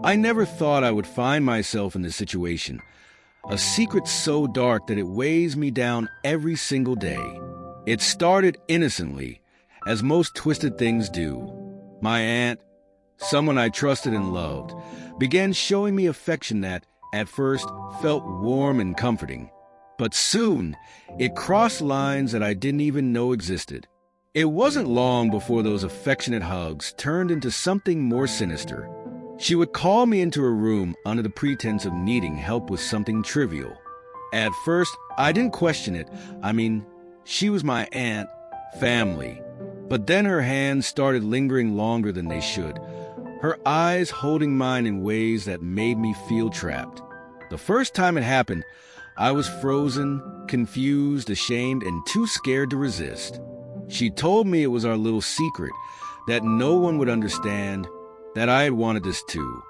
I never thought I would find myself in this situation, a secret so dark that it weighs me down every single day. It started innocently, as most twisted things do. My aunt, someone I trusted and loved, began showing me affection that, at first, felt warm and comforting. But soon, it crossed lines that I didn't even know existed. It wasn't long before those affectionate hugs turned into something more sinister. She would call me into her room under the pretense of needing help with something trivial. At first, I didn't question it. She was my aunt, family. But then her hands started lingering longer than they should, her eyes holding mine in ways that made me feel trapped. The first time it happened, I was frozen, confused, ashamed, and too scared to resist. She told me it was our little secret, that no one would understand, that I had wanted this too.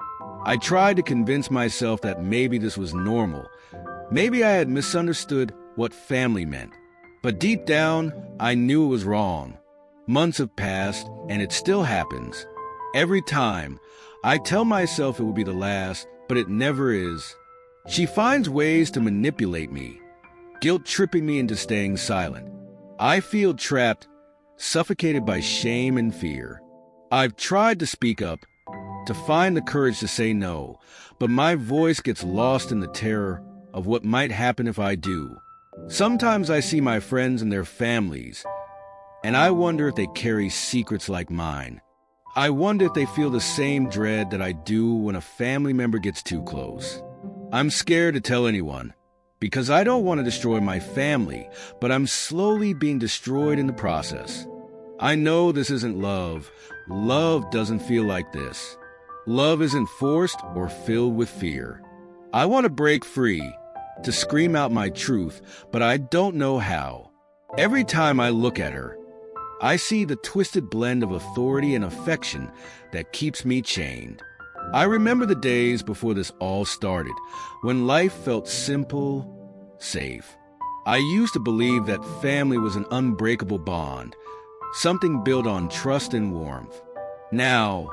I tried to convince myself that maybe this was normal. Maybe I had misunderstood what family meant. But deep down, I knew it was wrong. Months have passed, and it still happens. Every time, I tell myself it will be the last, but it never is. She finds ways to manipulate me, guilt-tripping me into staying silent. I feel trapped, suffocated by shame and fear. I've tried to speak up, to find the courage to say no, but my voice gets lost in the terror of what might happen if I do. Sometimes I see my friends and their families, and I wonder if they carry secrets like mine. I wonder if they feel the same dread that I do when a family member gets too close. I'm scared to tell anyone, because I don't want to destroy my family, but I'm slowly being destroyed in the process. I know this isn't love. Love doesn't feel like this. Love isn't forced or filled with fear. I want to break free, to scream out my truth, but I don't know how. Every time I look at her, I see the twisted blend of authority and affection that keeps me chained. I remember the days before this all started, when life felt simple, safe. I used to believe that family was an unbreakable bond, something built on trust and warmth. Now,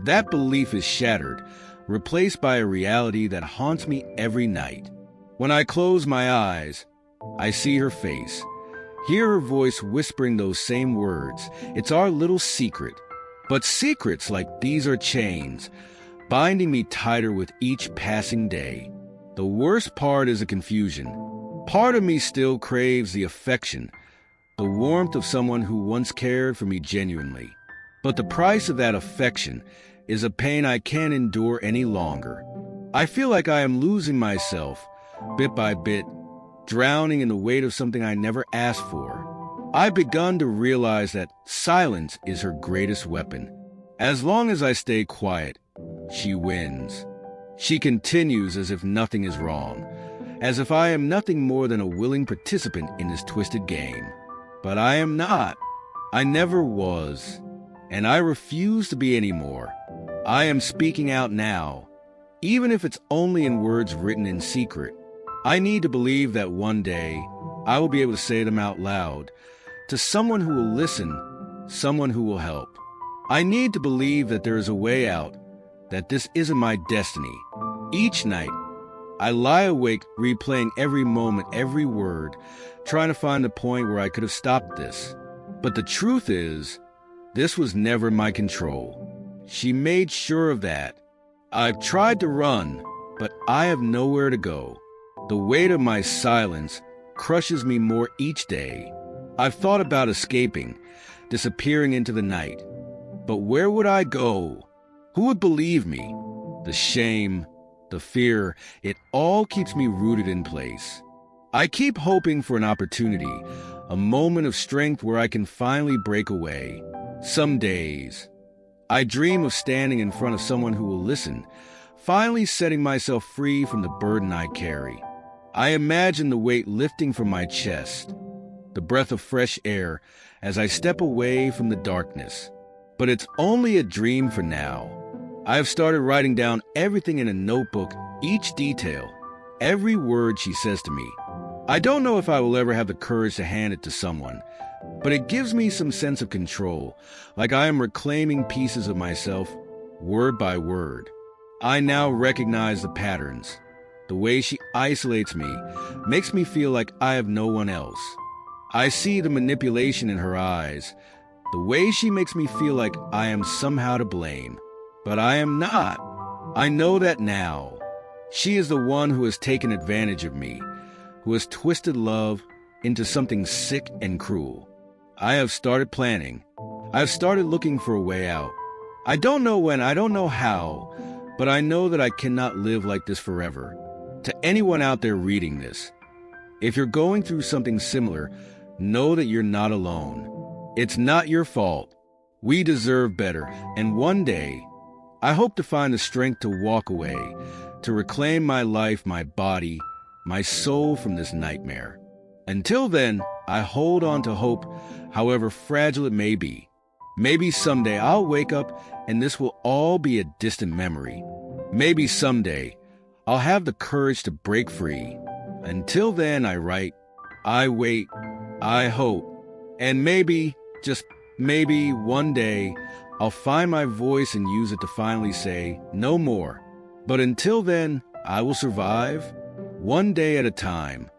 that belief is shattered, replaced by a reality that haunts me every night. When I close my eyes, I see her face, hear her voice whispering those same words. It's our little secret. But secrets like these are chains, binding me tighter with each passing day. The worst part is the confusion. Part of me still craves the affection, the warmth of someone who once cared for me genuinely. But the price of that affection is a pain I can't endure any longer. I feel like I am losing myself, bit by bit, drowning in the weight of something I never asked for. I've begun to realize that silence is her greatest weapon. As long as I stay quiet, she wins. She continues as if nothing is wrong, as if I am nothing more than a willing participant in this twisted game. But I am not. I never was. And I refuse to be anymore. I am speaking out now, even if it's only in words written in secret. I need to believe that one day I will be able to say them out loud to someone who will listen, someone who will help. I need to believe that there is a way out, that this isn't my destiny. Each night, I lie awake replaying every moment, every word, trying to find the point where I could have stopped this. But the truth is, this was never my control. She made sure of that. I've tried to run, but I have nowhere to go. The weight of my silence crushes me more each day. I've thought about escaping, disappearing into the night. But where would I go? Who would believe me? The shame, the fear, it all keeps me rooted in place. I keep hoping for an opportunity, a moment of strength where I can finally break away. Some days, I dream of standing in front of someone who will listen, finally setting myself free from the burden I carry. I imagine the weight lifting from my chest, the breath of fresh air as I step away from the darkness. But it's only a dream for now. I have started writing down everything in a notebook, each detail, every word she says to me. I don't know if I will ever have the courage to hand it to someone, but it gives me some sense of control, like I am reclaiming pieces of myself, word by word. I now recognize the patterns. The way she isolates me makes me feel like I have no one else. I see the manipulation in her eyes. The way she makes me feel like I am somehow to blame. But I am not. I know that now. She is the one who has taken advantage of me, who has twisted love into something sick and cruel. I have started planning. I have started looking for a way out. I don't know when, I don't know how, but I know that I cannot live like this forever. To anyone out there reading this, if you're going through something similar, know that you're not alone. It's not your fault. We deserve better, and one day, I hope to find the strength to walk away, to reclaim my life, my body, my soul from this nightmare. Until then, I hold on to hope, however fragile it may be. Maybe someday I'll wake up and this will all be a distant memory. Maybe someday I'll have the courage to break free. Until then, I write, I wait, I hope, and maybe, just maybe one day, I'll find my voice and use it to finally say, no more. But until then, I will survive, one day at a time.